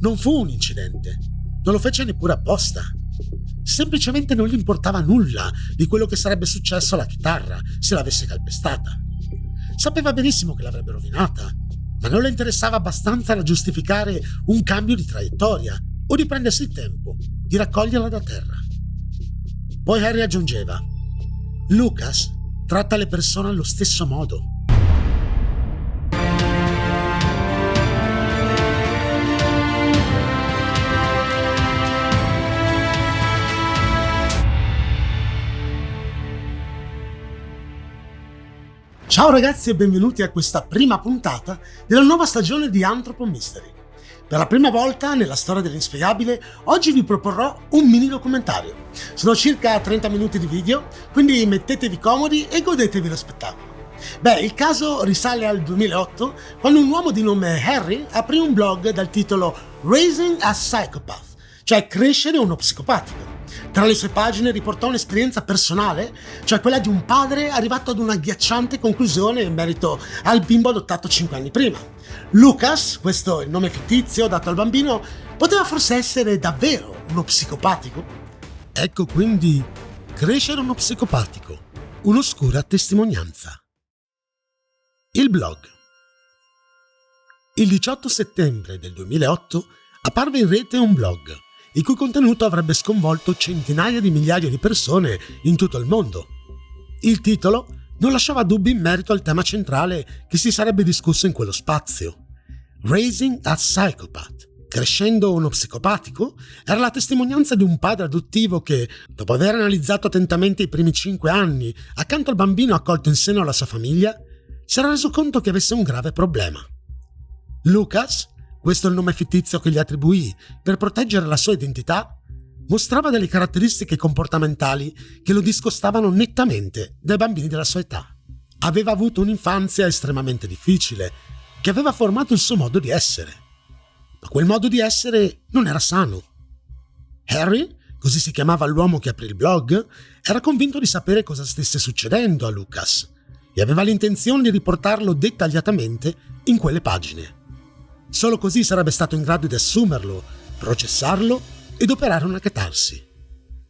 Non fu un incidente, non lo fece neppure apposta. Semplicemente non gli importava nulla di quello che sarebbe successo alla chitarra se l'avesse calpestata. Sapeva benissimo che l'avrebbe rovinata, ma non le interessava abbastanza da giustificare un cambio di traiettoria o di prendersi il tempo di raccoglierla da terra. Poi Harry aggiungeva: Lucas tratta le persone allo stesso modo. Ciao ragazzi e benvenuti a questa prima puntata della nuova stagione di Anthropo Mystery. Per la prima volta nella storia dell'inspiegabile, oggi vi proporrò un mini documentario. Sono circa 30 minuti di video, quindi mettetevi comodi e godetevi lo spettacolo. Il caso risale al 2008, quando un uomo di nome Harry aprì un blog dal titolo Raising a Psychopath, cioè crescere uno psicopatico. Tra le sue pagine riportò un'esperienza personale, cioè quella di un padre arrivato ad una agghiacciante conclusione in merito al bimbo adottato 5 anni prima. Lucas, questo è il nome fittizio dato al bambino, poteva forse essere davvero uno psicopatico? Ecco quindi crescere uno psicopatico, un'oscura testimonianza. Il blog. Il 18 settembre del 2008 apparve in rete un blog il cui contenuto avrebbe sconvolto centinaia di migliaia di persone in tutto il mondo. Il titolo non lasciava dubbi in merito al tema centrale che si sarebbe discusso in quello spazio. Raising a Psychopath, crescendo uno psicopatico, era la testimonianza di un padre adottivo che, dopo aver analizzato attentamente i primi 5 anni accanto al bambino accolto in seno alla sua famiglia, si era reso conto che avesse un grave problema. Lucas, questo è il nome fittizio che gli attribuì per proteggere la sua identità, mostrava delle caratteristiche comportamentali che lo discostavano nettamente dai bambini della sua età. Aveva avuto un'infanzia estremamente difficile, che aveva formato il suo modo di essere. Ma quel modo di essere non era sano. Harry, così si chiamava l'uomo che aprì il blog, era convinto di sapere cosa stesse succedendo a Lucas e aveva l'intenzione di riportarlo dettagliatamente in quelle pagine. Solo così sarebbe stato in grado di assumerlo, processarlo ed operare una catarsi.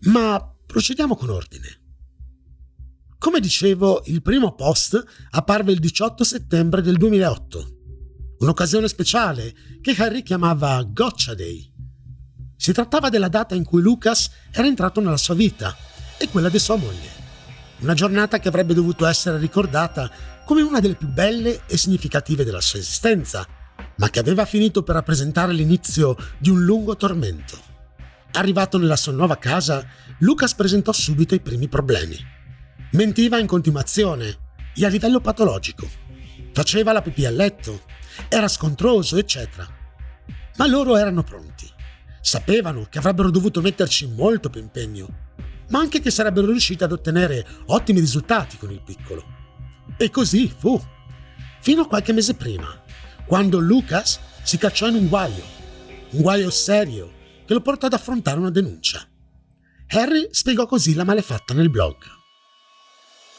Ma procediamo con ordine. Come dicevo, il primo post apparve il 18 settembre del 2008, un'occasione speciale che Harry chiamava Gotcha Day. Si trattava della data in cui Lucas era entrato nella sua vita e quella di sua moglie. Una giornata che avrebbe dovuto essere ricordata come una delle più belle e significative della sua esistenza, ma che aveva finito per rappresentare l'inizio di un lungo tormento. Arrivato nella sua nuova casa, Lucas presentò subito i primi problemi. Mentiva in continuazione e a livello patologico. Faceva la pipì a letto, era scontroso, eccetera. Ma loro erano pronti. Sapevano che avrebbero dovuto metterci molto più impegno, ma anche che sarebbero riusciti ad ottenere ottimi risultati con il piccolo. E così fu, fino a qualche mese prima, quando Lucas si cacciò in un guaio serio che lo portò ad affrontare una denuncia. Harry spiegò così la malefatta nel blog.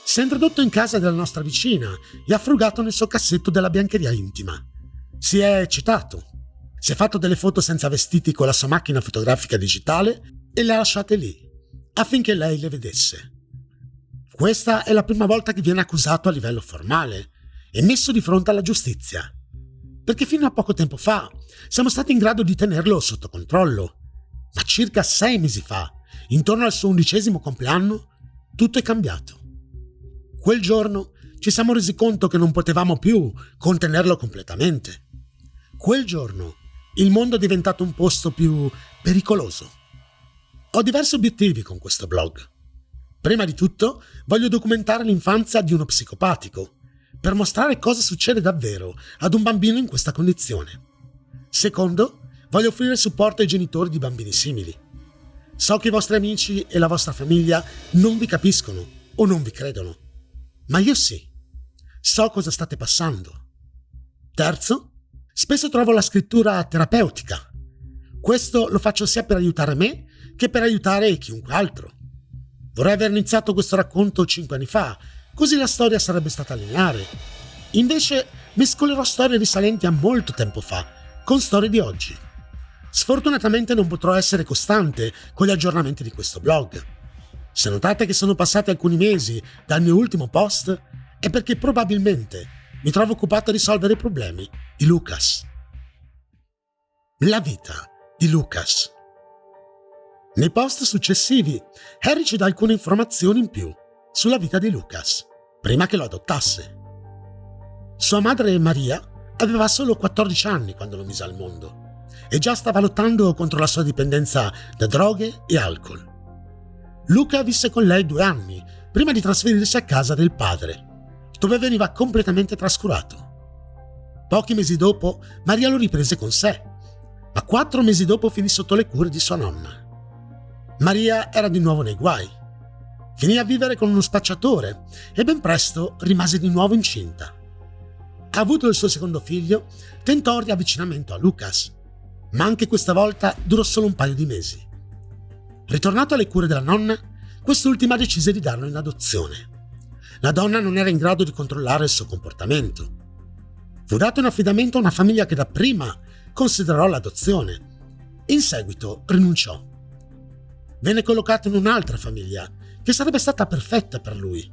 Si è introdotto in casa della nostra vicina e ha frugato nel suo cassetto della biancheria intima. Si è eccitato. Si è fatto delle foto senza vestiti con la sua macchina fotografica digitale e le ha lasciate lì, affinché lei le vedesse. Questa è la prima volta che viene accusato a livello formale e messo di fronte alla giustizia. Perché fino a poco tempo fa siamo stati in grado di tenerlo sotto controllo. Ma circa 6 mesi fa, intorno al suo 11° compleanno, tutto è cambiato. Quel giorno ci siamo resi conto che non potevamo più contenerlo completamente. Quel giorno il mondo è diventato un posto più pericoloso. Ho diversi obiettivi con questo blog. Prima di tutto, voglio documentare l'infanzia di uno psicopatico, per mostrare cosa succede davvero ad un bambino in questa condizione. Secondo, voglio offrire supporto ai genitori di bambini simili. So che i vostri amici e la vostra famiglia non vi capiscono o non vi credono, ma io sì. So cosa state passando. Terzo, spesso trovo la scrittura terapeutica. Questo lo faccio sia per aiutare me che per aiutare chiunque altro. Vorrei aver iniziato questo racconto 5 anni fa, così la storia sarebbe stata lineare. Invece mescolerò storie risalenti a molto tempo fa, con storie di oggi. Sfortunatamente non potrò essere costante con gli aggiornamenti di questo blog. Se notate che sono passati alcuni mesi dal mio ultimo post, è perché probabilmente mi trovo occupato a risolvere i problemi di Lucas. La vita di Lucas. Nei post successivi, Harry ci dà alcune informazioni in più sulla vita di Lucas, prima che lo adottasse. Sua madre Maria aveva solo 14 anni quando lo mise al mondo e già stava lottando contro la sua dipendenza da droghe e alcol. Luca visse con lei 2 anni prima di trasferirsi a casa del padre, dove veniva completamente trascurato. Pochi mesi dopo, Maria lo riprese con sé, ma 4 mesi dopo finì sotto le cure di sua nonna. Maria era di nuovo nei guai. Finì a vivere con uno spacciatore e ben presto rimase di nuovo incinta. Avuto il suo secondo figlio, tentò un riavvicinamento a Lucas, ma anche questa volta durò solo un paio di mesi. Ritornato alle cure della nonna, quest'ultima decise di darlo in adozione. La donna non era in grado di controllare il suo comportamento. Fu dato in affidamento a una famiglia che dapprima considerò l'adozione. In seguito rinunciò. Venne collocato in un'altra famiglia che sarebbe stata perfetta per lui,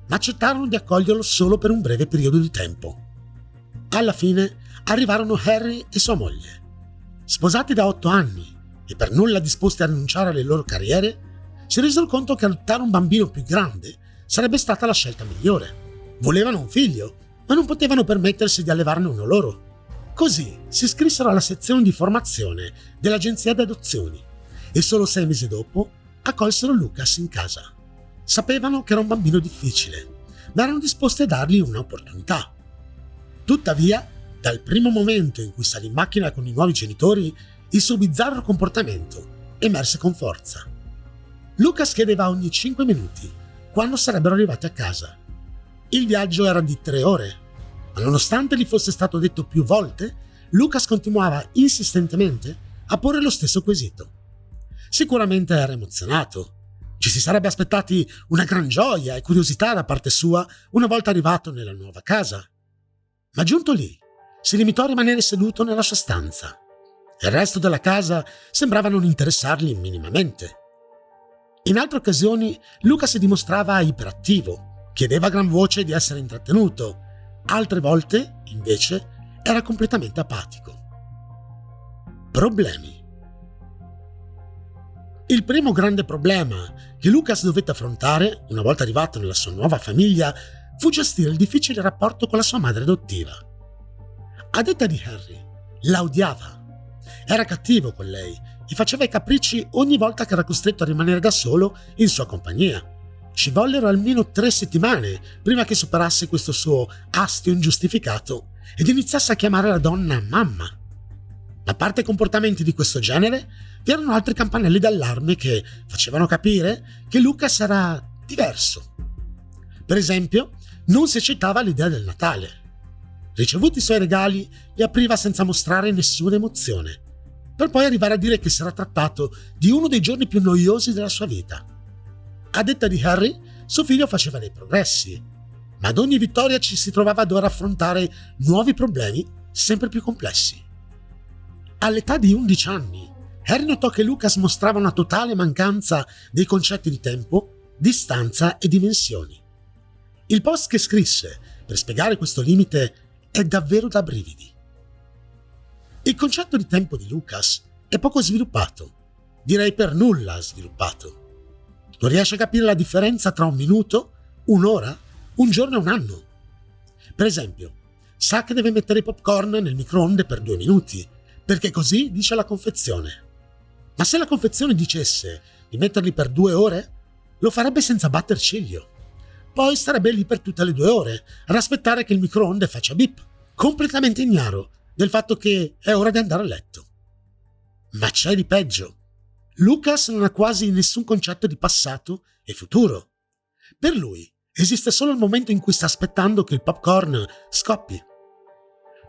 ma accettarono di accoglierlo solo per un breve periodo di tempo. Alla fine arrivarono Harry e sua moglie. Sposati da 8 anni e per nulla disposti a rinunciare alle loro carriere, si resero conto che adottare un bambino più grande sarebbe stata la scelta migliore. Volevano un figlio, ma non potevano permettersi di allevarne uno loro. Così si iscrissero alla sezione di formazione dell'agenzia di adozioni e solo 6 mesi dopo accolsero Lucas in casa. Sapevano che era un bambino difficile, ma erano disposti a dargli un'opportunità. Tuttavia, dal primo momento in cui salì in macchina con i nuovi genitori, il suo bizzarro comportamento emerse con forza. Lucas chiedeva ogni 5 minuti quando sarebbero arrivati a casa. Il viaggio era di 3 ore, ma nonostante gli fosse stato detto più volte, Lucas continuava insistentemente a porre lo stesso quesito. Sicuramente era emozionato. Ci si sarebbe aspettati una gran gioia e curiosità da parte sua una volta arrivato nella nuova casa. Ma giunto lì, si limitò a rimanere seduto nella sua stanza. Il resto della casa sembrava non interessargli minimamente. In altre occasioni, Luca si dimostrava iperattivo, chiedeva a gran voce di essere intrattenuto. Altre volte, invece, era completamente apatico. Problemi. Il primo grande problema che Lucas dovette affrontare, una volta arrivato nella sua nuova famiglia, fu gestire il difficile rapporto con la sua madre adottiva. A detta di Harry, la odiava. Era cattivo con lei e faceva i capricci ogni volta che era costretto a rimanere da solo in sua compagnia. Ci vollero almeno 3 settimane prima che superasse questo suo astio ingiustificato ed iniziasse a chiamare la donna mamma. A parte comportamenti di questo genere, vi erano altri campanelli d'allarme che facevano capire che Lucas era diverso. Per esempio, non si accettava l'idea del Natale. Ricevuti i suoi regali, li apriva senza mostrare nessuna emozione, per poi arrivare a dire che si era trattato di uno dei giorni più noiosi della sua vita. A detta di Harry, suo figlio faceva dei progressi, ma ad ogni vittoria ci si trovava a dover affrontare nuovi problemi sempre più complessi. All'età di 11 anni, Harry notò che Lucas mostrava una totale mancanza dei concetti di tempo, distanza e dimensioni. Il post che scrisse per spiegare questo limite è davvero da brividi. Il concetto di tempo di Lucas è poco sviluppato, direi per nulla sviluppato. Non riesce a capire la differenza tra un minuto, un'ora, un giorno e un anno. Per esempio, sa che deve mettere i popcorn nel microonde per 2 minuti, perché così dice la confezione. Ma se la confezione dicesse di metterli per 2 ore, lo farebbe senza batter ciglio. Poi starebbe lì per tutte le 2 ore ad aspettare che il microonde faccia bip, completamente ignaro del fatto che è ora di andare a letto. Ma c'è di peggio. Lucas non ha quasi nessun concetto di passato e futuro. Per lui esiste solo il momento in cui sta aspettando che il popcorn scoppi.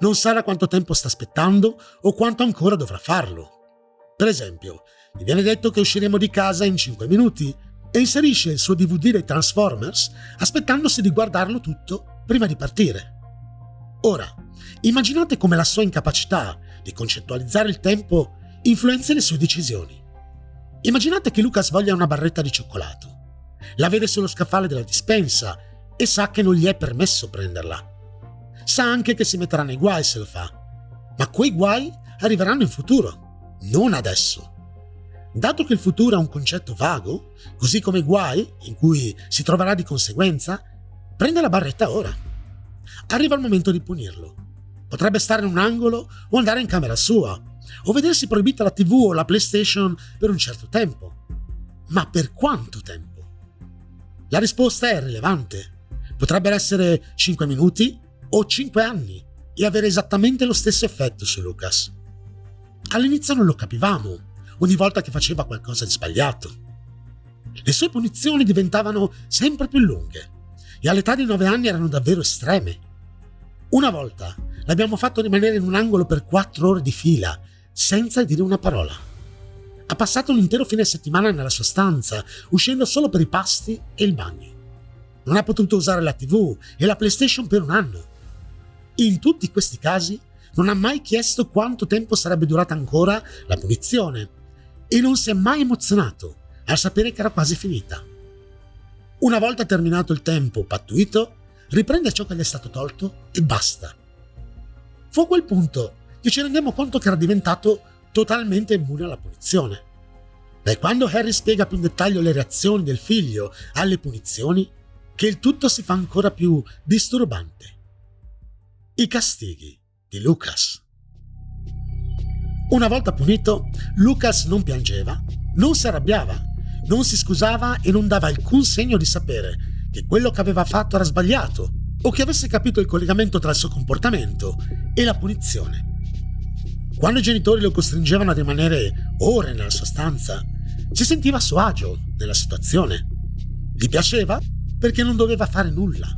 Non sa da quanto tempo sta aspettando o quanto ancora dovrà farlo. Per esempio, gli viene detto che usciremo di casa in 5 minuti e inserisce il suo DVD dei Transformers aspettandosi di guardarlo tutto prima di partire. Ora, immaginate come la sua incapacità di concettualizzare il tempo influenza le sue decisioni. Immaginate che Lucas voglia una barretta di cioccolato. La vede sullo scaffale della dispensa e sa che non gli è permesso prenderla. Sa anche che si metterà nei guai se lo fa, ma quei guai arriveranno in futuro, non adesso. Dato che il futuro è un concetto vago, così come i guai, in cui si troverà di conseguenza, prende la barretta ora. Arriva il momento di punirlo. Potrebbe stare in un angolo o andare in camera sua, o vedersi proibita la TV o la PlayStation per un certo tempo. Ma per quanto tempo? La risposta è rilevante. Potrebbero essere 5 minuti o 5 anni e avere esattamente lo stesso effetto su Lucas. All'inizio non lo capivamo, ogni volta che faceva qualcosa di sbagliato. Le sue punizioni diventavano sempre più lunghe e all'età di 9 anni erano davvero estreme. Una volta l'abbiamo fatto rimanere in un angolo per 4 ore di fila, senza dire una parola. Ha passato un intero fine settimana nella sua stanza, uscendo solo per i pasti e il bagno. Non ha potuto usare la TV e la PlayStation per un anno. In tutti questi casi non ha mai chiesto quanto tempo sarebbe durata ancora la punizione e non si è mai emozionato al sapere che era quasi finita. Una volta terminato il tempo pattuito, riprende ciò che gli è stato tolto e basta. Fu a quel punto che ci rendiamo conto che era diventato totalmente immune alla punizione. Ma è quando Harry spiega più in dettaglio le reazioni del figlio alle punizioni che il tutto si fa ancora più disturbante. I castighi di Lucas. Una volta punito, Lucas non piangeva, non si arrabbiava, non si scusava e non dava alcun segno di sapere che quello che aveva fatto era sbagliato o che avesse capito il collegamento tra il suo comportamento e la punizione. Quando i genitori lo costringevano a rimanere ore nella sua stanza, si sentiva a suo agio nella situazione. Gli piaceva perché non doveva fare nulla.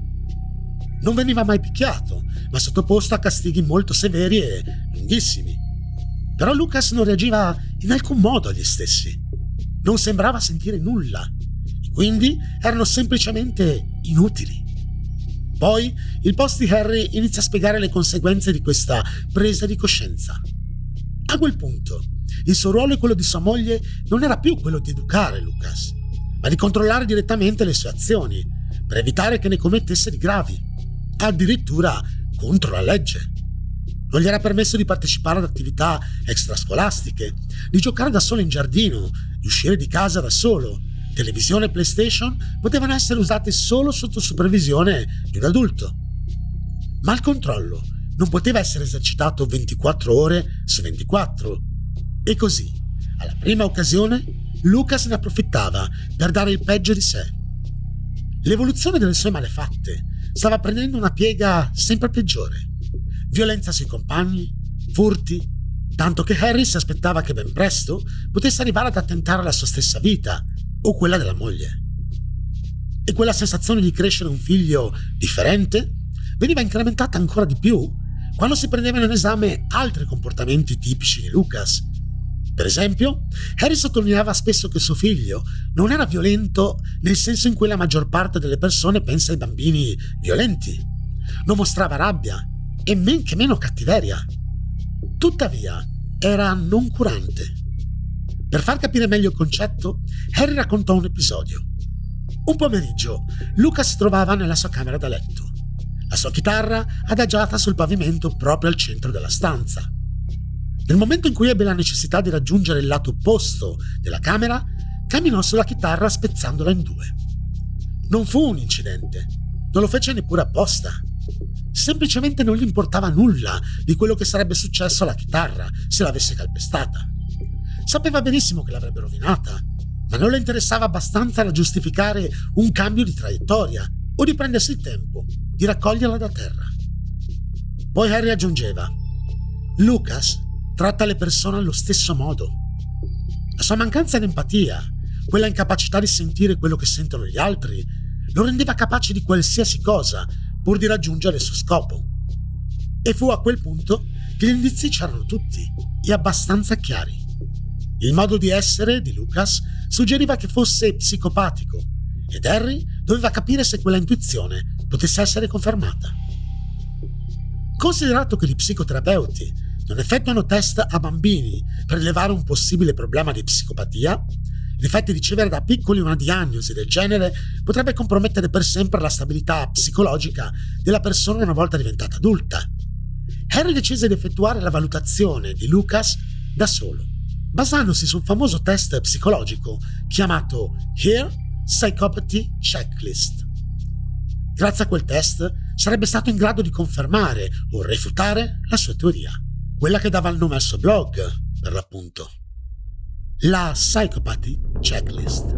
Non veniva mai picchiato, ma sottoposto a castighi molto severi e lunghissimi. Però Lucas non reagiva in alcun modo agli stessi. Non sembrava sentire nulla, e quindi erano semplicemente inutili. Poi il post di Harry inizia a spiegare le conseguenze di questa presa di coscienza. A quel punto, il suo ruolo e quello di sua moglie non era più quello di educare Lucas, ma di controllare direttamente le sue azioni, per evitare che ne commettesse di gravi, addirittura contro la legge. Non gli era permesso di partecipare ad attività extrascolastiche, di giocare da solo in giardino, di uscire di casa da solo. Televisione e PlayStation potevano essere usate solo sotto supervisione di un adulto. Ma il controllo non poteva essere esercitato 24 ore su 24. E così, alla prima occasione, Lucas ne approfittava per dare il peggio di sé. L'evoluzione delle sue malefatte stava prendendo una piega sempre peggiore. Violenza sui compagni, furti, tanto che Harry si aspettava che ben presto potesse arrivare ad attentare alla sua stessa vita o quella della moglie. E quella sensazione di crescere un figlio differente veniva incrementata ancora di più quando si prendevano in esame altri comportamenti tipici di Lucas. Per esempio, Harry sottolineava spesso che suo figlio non era violento nel senso in cui la maggior parte delle persone pensa ai bambini violenti. Non mostrava rabbia e men che meno cattiveria. Tuttavia, era noncurante. Per far capire meglio il concetto, Harry raccontò un episodio. Un pomeriggio, Lucas si trovava nella sua camera da letto, la sua chitarra adagiata sul pavimento proprio al centro della stanza. Nel momento in cui ebbe la necessità di raggiungere il lato opposto della camera, camminò sulla chitarra spezzandola in due. Non fu un incidente, non lo fece neppure apposta. Semplicemente non gli importava nulla di quello che sarebbe successo alla chitarra se l'avesse calpestata. Sapeva benissimo che l'avrebbe rovinata, ma non le interessava abbastanza da giustificare un cambio di traiettoria o di prendersi il tempo di raccoglierla da terra. Poi Harry aggiungeva: Lucas tratta le persone allo stesso modo. La sua mancanza di empatia, quella incapacità di sentire quello che sentono gli altri, lo rendeva capace di qualsiasi cosa pur di raggiungere il suo scopo. E fu a quel punto che gli indizi c'erano tutti e abbastanza chiari. Il modo di essere di Lucas suggeriva che fosse psicopatico ed Harry doveva capire se quella intuizione potesse essere confermata. Considerato che gli psicoterapeuti non effettuano test a bambini per rilevare un possibile problema di psicopatia. In effetti ricevere da piccoli una diagnosi del genere potrebbe compromettere per sempre la stabilità psicologica della persona una volta diventata adulta. Harry decise di effettuare la valutazione di Lucas da solo, basandosi su un famoso test psicologico chiamato Here Psychopathy Checklist. Grazie a quel test sarebbe stato in grado di confermare o refutare la sua teoria, quella che dava il nome al suo blog, per l'appunto. La Psychopathy Checklist.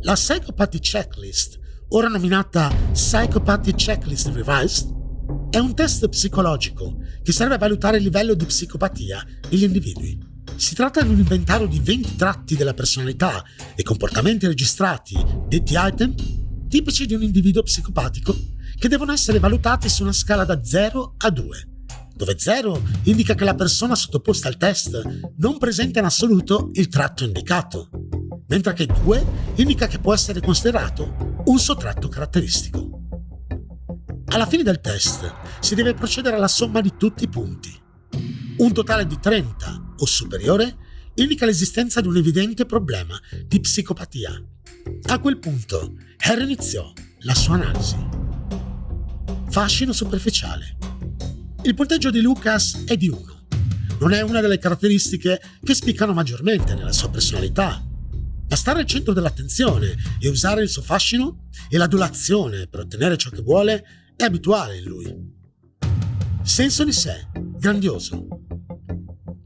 La Psychopathy Checklist, ora nominata Psychopathy Checklist Revised, è un test psicologico che serve a valutare il livello di psicopatia degli individui. Si tratta di un inventario di 20 tratti della personalità e comportamenti registrati, detti item, tipici di un individuo psicopatico, che devono essere valutati su una scala da 0 a 2, dove 0 indica che la persona sottoposta al test non presenta in assoluto il tratto indicato, mentre che 2 indica che può essere considerato un suo tratto caratteristico. Alla fine del test si deve procedere alla somma di tutti i punti. Un totale di 30 o superiore indica l'esistenza di un evidente problema di psicopatia. A quel punto Harry iniziò la sua analisi. Fascino superficiale. Il punteggio di Lucas è di 1. Non è una delle caratteristiche che spiccano maggiormente nella sua personalità. Ma stare al centro dell'attenzione e usare il suo fascino e l'adulazione per ottenere ciò che vuole è abituale in lui. Senso di sé, grandioso.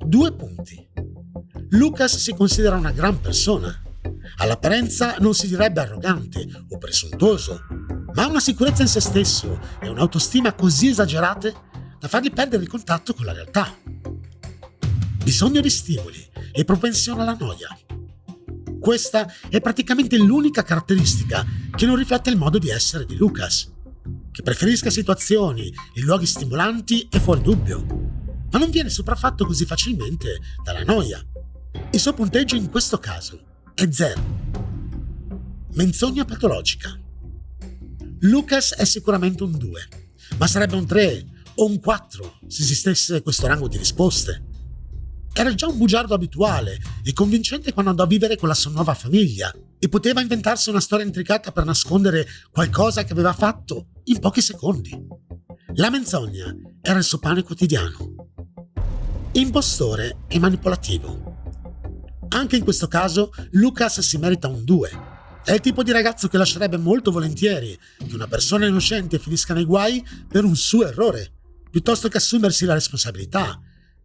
2 punti. Lucas si considera una gran persona. All'apparenza non si direbbe arrogante o presuntuoso, ma ha una sicurezza in se stesso e un'autostima così esagerate da fargli perdere il contatto con la realtà. Bisogno di stimoli e propensione alla noia. Questa è praticamente l'unica caratteristica che non riflette il modo di essere di Lucas. Che preferisca situazioni e luoghi stimolanti è fuori dubbio, ma non viene sopraffatto così facilmente dalla noia. Il suo punteggio in questo caso è 0. Menzogna patologica. Lucas è sicuramente un 2, ma sarebbe un 3 o un 4 se esistesse questo rango di risposte. Era già un bugiardo abituale e convincente quando andò a vivere con la sua nuova famiglia e poteva inventarsi una storia intricata per nascondere qualcosa che aveva fatto in pochi secondi. La menzogna era il suo pane quotidiano. Impostore e manipolativo. Anche in questo caso Lucas si merita un 2. È il tipo di ragazzo che lascerebbe molto volentieri che una persona innocente finisca nei guai per un suo errore, piuttosto che assumersi la responsabilità,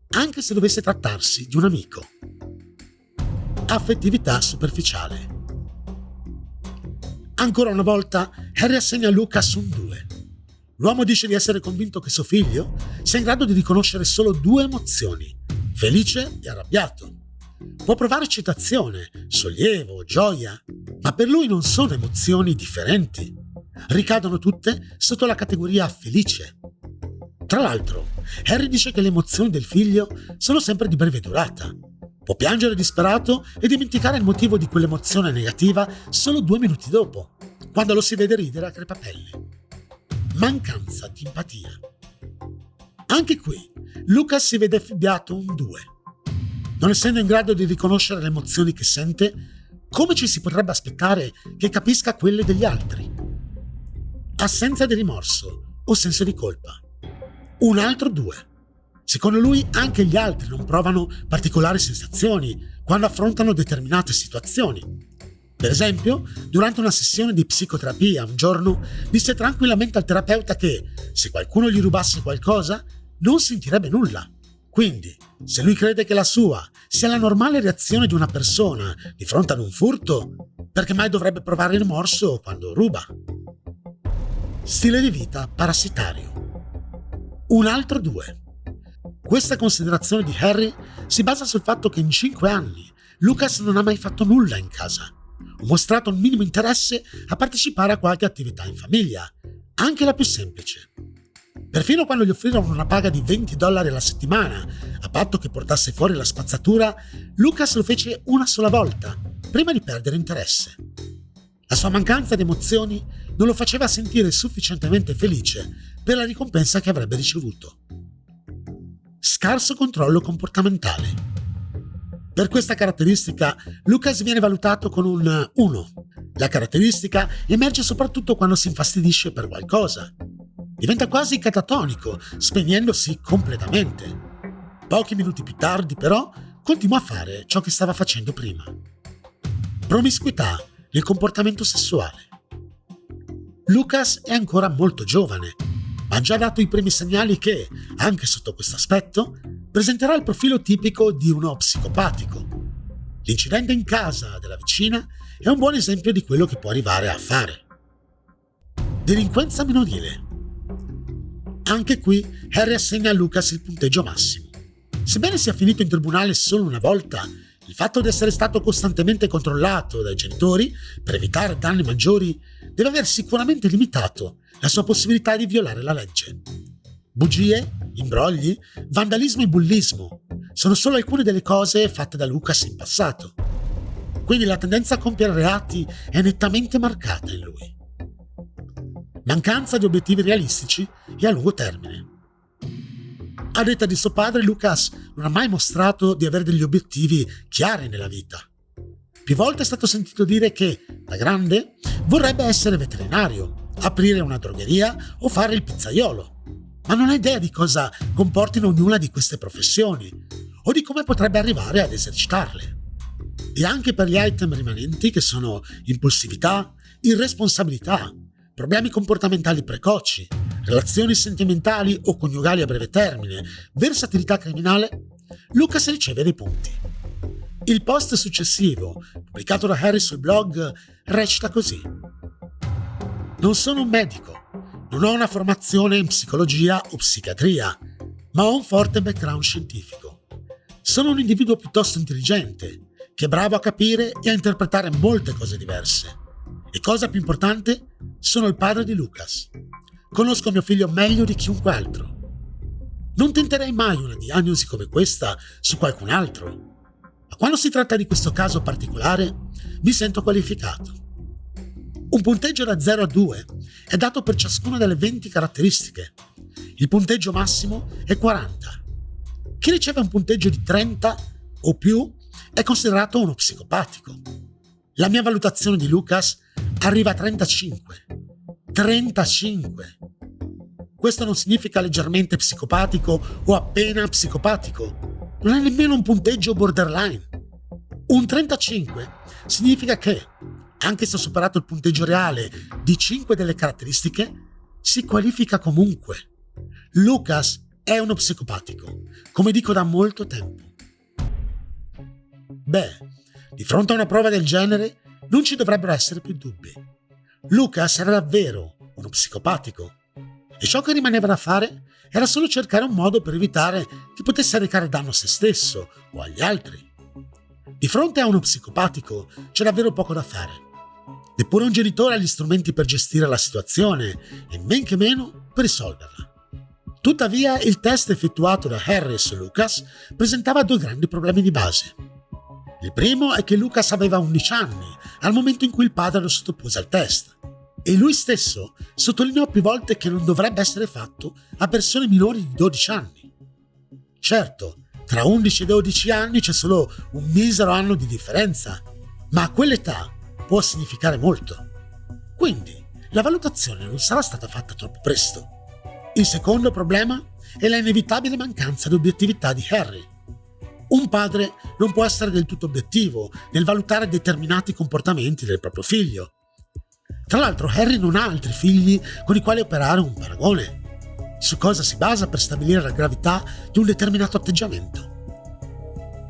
anche se dovesse trattarsi di un amico. Affettività superficiale. Ancora una volta Harry assegna a Lucas un 2. L'uomo dice di essere convinto che suo figlio sia in grado di riconoscere solo 2 emozioni, felice e arrabbiato. Può provare eccitazione, sollievo, gioia, ma per lui non sono emozioni differenti. Ricadono tutte sotto la categoria felice. Tra l'altro, Harry dice che le emozioni del figlio sono sempre di breve durata. Può piangere disperato e dimenticare il motivo di quell'emozione negativa solo 2 minuti dopo, quando lo si vede ridere a crepapelle. Mancanza di empatia. Anche qui, Lucas si vede affibbiato un 2. Non essendo in grado di riconoscere le emozioni che sente, come ci si potrebbe aspettare che capisca quelle degli altri? Assenza di rimorso o senso di colpa. Un altro 2. Secondo lui anche gli altri non provano particolari sensazioni quando affrontano determinate situazioni. Per esempio, durante una sessione di psicoterapia un giorno disse tranquillamente al terapeuta che, se qualcuno gli rubasse qualcosa, non sentirebbe nulla. Quindi, se lui crede che la sua sia la normale reazione di una persona di fronte ad un furto, perché mai dovrebbe provare rimorso quando ruba? Stile di vita parassitario. Un altro 2. Questa considerazione di Harry si basa sul fatto che in 5 anni Lucas non ha mai fatto nulla in casa, o mostrato un minimo interesse a partecipare a qualche attività in famiglia, anche la più semplice. Perfino quando gli offrirono una paga di $20 alla settimana, a patto che portasse fuori la spazzatura, Lucas lo fece una sola volta, prima di perdere interesse. La sua mancanza di emozioni non lo faceva sentire sufficientemente felice per la ricompensa che avrebbe ricevuto. scarso controllo comportamentale. Per questa caratteristica, Lucas viene valutato con un 1. La caratteristica emerge soprattutto quando si infastidisce per qualcosa. Diventa quasi catatonico, spegnendosi completamente. Pochi minuti più tardi, però, continua a fare ciò che stava facendo prima. Promiscuità nel comportamento sessuale. Lucas è ancora molto giovane, ma ha già dato i primi segnali che, anche sotto questo aspetto, presenterà il profilo tipico di uno psicopatico. L'incidente in casa della vicina è un buon esempio di quello che può arrivare a fare. Delinquenza minorile. Anche qui Harry assegna a Lucas il punteggio massimo. Sebbene sia finito in tribunale solo una volta, il fatto di essere stato costantemente controllato dai genitori per evitare danni maggiori deve aver sicuramente limitato la sua possibilità di violare la legge. Bugie, imbrogli, vandalismo e bullismo sono solo alcune delle cose fatte da Lucas in passato. Quindi la tendenza a compiere reati è nettamente marcata in lui. Mancanza di obiettivi realistici e a lungo termine. A detta di suo padre, Lucas non ha mai mostrato di avere degli obiettivi chiari nella vita. Più volte è stato sentito dire che, da grande, vorrebbe essere veterinario, aprire una drogheria o fare il pizzaiolo, ma non ha idea di cosa comportino ognuna di queste professioni o di come potrebbe arrivare ad esercitarle. E anche per gli item rimanenti, che sono impulsività, irresponsabilità, problemi comportamentali precoci, relazioni sentimentali o coniugali a breve termine, versatilità criminale, Lucas riceve dei punti. Il post successivo, pubblicato da Harry sul blog, recita così: non sono un medico, non ho una formazione in psicologia o psichiatria, ma ho un forte background scientifico. Sono un individuo piuttosto intelligente, che è bravo a capire e a interpretare molte cose diverse. E cosa più importante, sono il padre di Lucas. Conosco mio figlio meglio di chiunque altro. Non tenterei mai una diagnosi come questa su qualcun altro, ma quando si tratta di questo caso particolare mi sento qualificato. Un punteggio da 0 a 2 è dato per ciascuna delle 20 caratteristiche. Il punteggio massimo è 40. Chi riceve un punteggio di 30 o più è considerato uno psicopatico. La mia valutazione di Lucas arriva a 35. 35! Questo non significa leggermente psicopatico o appena psicopatico. Non è nemmeno un punteggio borderline. Un 35 significa che, anche se ha superato il punteggio reale di 5 delle caratteristiche, si qualifica comunque. Lucas è uno psicopatico, come dico da molto tempo. Beh, di fronte a una prova del genere non ci dovrebbero essere più dubbi. Lucas era davvero uno psicopatico e ciò che rimaneva da fare era solo cercare un modo per evitare che potesse recare danno a se stesso o agli altri. Di fronte a uno psicopatico c'è davvero poco da fare. Neppure un genitore ha gli strumenti per gestire la situazione e men che meno per risolverla. Tuttavia, il test effettuato da Harry su Lucas presentava due grandi problemi di base. Il primo è che Lucas aveva 11 anni al momento in cui il padre lo sottopose al test, e lui stesso sottolineò più volte che non dovrebbe essere fatto a persone minori di 12 anni. Certo, tra 11 e 12 anni c'è solo un misero anno di differenza, ma a quell'età può significare molto. Quindi, la valutazione non sarà stata fatta troppo presto. Il secondo problema è la inevitabile mancanza di obiettività di Harry. Un padre non può essere del tutto obiettivo nel valutare determinati comportamenti del proprio figlio. Tra l'altro, Harry non ha altri figli con i quali operare un paragone. Su cosa si basa per stabilire la gravità di un determinato atteggiamento?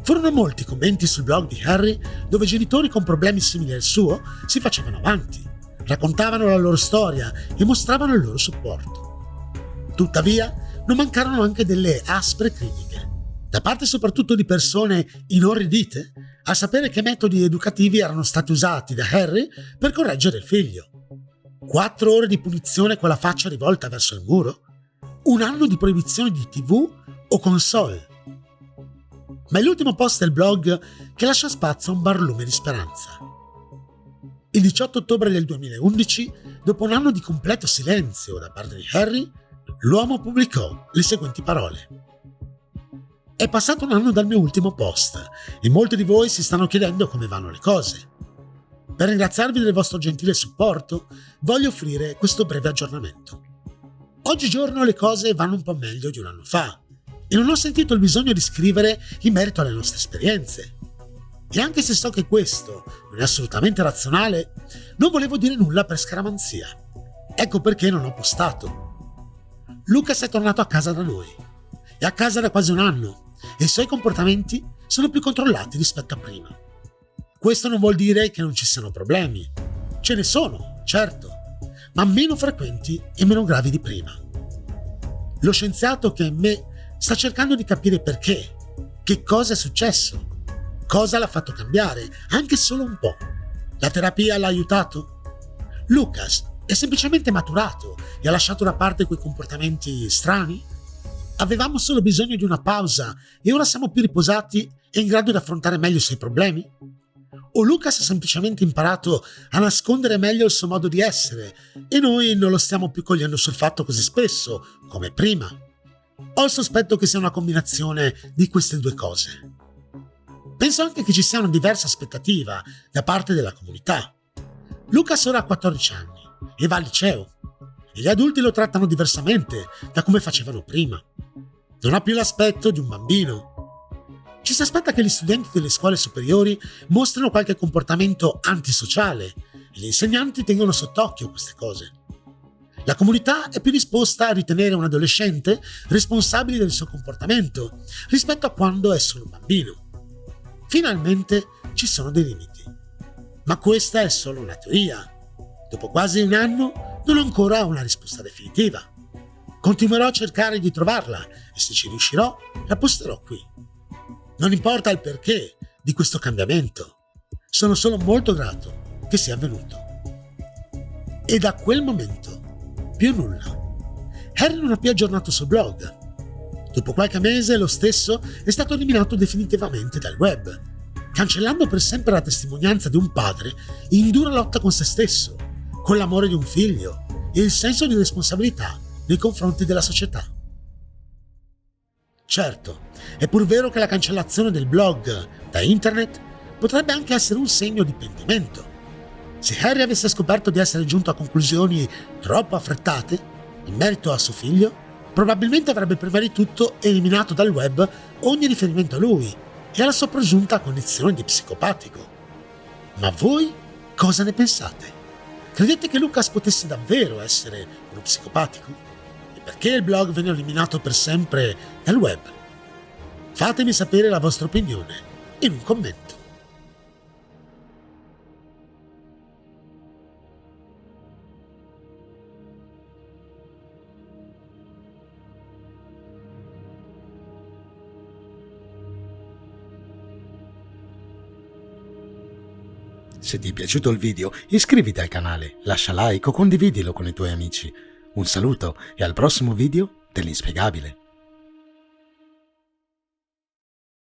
Furono molti commenti sul blog di Harry dove genitori con problemi simili al suo si facevano avanti, raccontavano la loro storia e mostravano il loro supporto. Tuttavia, non mancarono anche delle aspre critiche, da parte soprattutto di persone inorridite a sapere che metodi educativi erano stati usati da Harry per correggere il figlio. 4 ore di punizione con la faccia rivolta verso il muro? 1 anno di proibizione di TV o console? Ma è l'ultimo post del blog che lascia spazio a un barlume di speranza. Il 18 ottobre del 2011, dopo un anno di completo silenzio da parte di Harry, l'uomo pubblicò le seguenti parole. È passato un anno dal mio ultimo post e molti di voi si stanno chiedendo come vanno le cose. Per ringraziarvi del vostro gentile supporto, voglio offrire questo breve aggiornamento. Oggigiorno le cose vanno un po' meglio di un anno fa e non ho sentito il bisogno di scrivere in merito alle nostre esperienze. E anche se so che questo non è assolutamente razionale, non volevo dire nulla per scaramanzia. Ecco perché non ho postato. Lucas è tornato a casa da noi. È a casa da quasi un anno e i suoi comportamenti sono più controllati rispetto a prima. Questo non vuol dire che non ci siano problemi. Ce ne sono, certo, ma meno frequenti e meno gravi di prima. Lo scienziato che è in me sta cercando di capire perché, che cosa è successo, cosa l'ha fatto cambiare, anche solo un po'. La terapia l'ha aiutato? Lucas è semplicemente maturato e ha lasciato da parte quei comportamenti strani? Avevamo solo bisogno di una pausa e ora siamo più riposati e in grado di affrontare meglio i suoi problemi? O Lucas ha semplicemente imparato a nascondere meglio il suo modo di essere e noi non lo stiamo più cogliendo sul fatto così spesso, come prima? Ho il sospetto che sia una combinazione di queste due cose. Penso anche che ci sia una diversa aspettativa da parte della comunità. Lucas ora ha 14 anni e va al liceo e gli adulti lo trattano diversamente da come facevano prima. Non ha più l'aspetto di un bambino. Ci si aspetta che gli studenti delle scuole superiori mostrino qualche comportamento antisociale e gli insegnanti tengono sott'occhio queste cose. La comunità è più disposta a ritenere un adolescente responsabile del suo comportamento rispetto a quando è solo un bambino. Finalmente ci sono dei limiti. Ma questa è solo una teoria. Dopo quasi un anno non ho ancora una risposta definitiva. Continuerò a cercare di trovarla e se ci riuscirò la posterò qui. Non importa il perché di questo cambiamento, sono solo molto grato che sia avvenuto. E da quel momento, più nulla. Harry non ha più aggiornato sul blog. Dopo qualche mese lo stesso è stato eliminato definitivamente dal web, cancellando per sempre la testimonianza di un padre in dura lotta con se stesso, con l'amore di un figlio e il senso di responsabilità nei confronti della società. Certo, è pur vero che la cancellazione del blog da internet potrebbe anche essere un segno di pentimento. Se Harry avesse scoperto di essere giunto a conclusioni troppo affrettate in merito a suo figlio, probabilmente avrebbe prima di tutto eliminato dal web ogni riferimento a lui e alla sua presunta condizione di psicopatico. Ma voi cosa ne pensate? Credete che Lucas potesse davvero essere uno psicopatico? Perché il blog venne eliminato per sempre dal web? Fatemi sapere la vostra opinione in un commento. Se ti è piaciuto il video, iscriviti al canale, lascia like o condividilo con i tuoi amici. Un saluto e al prossimo video dell'inspiegabile.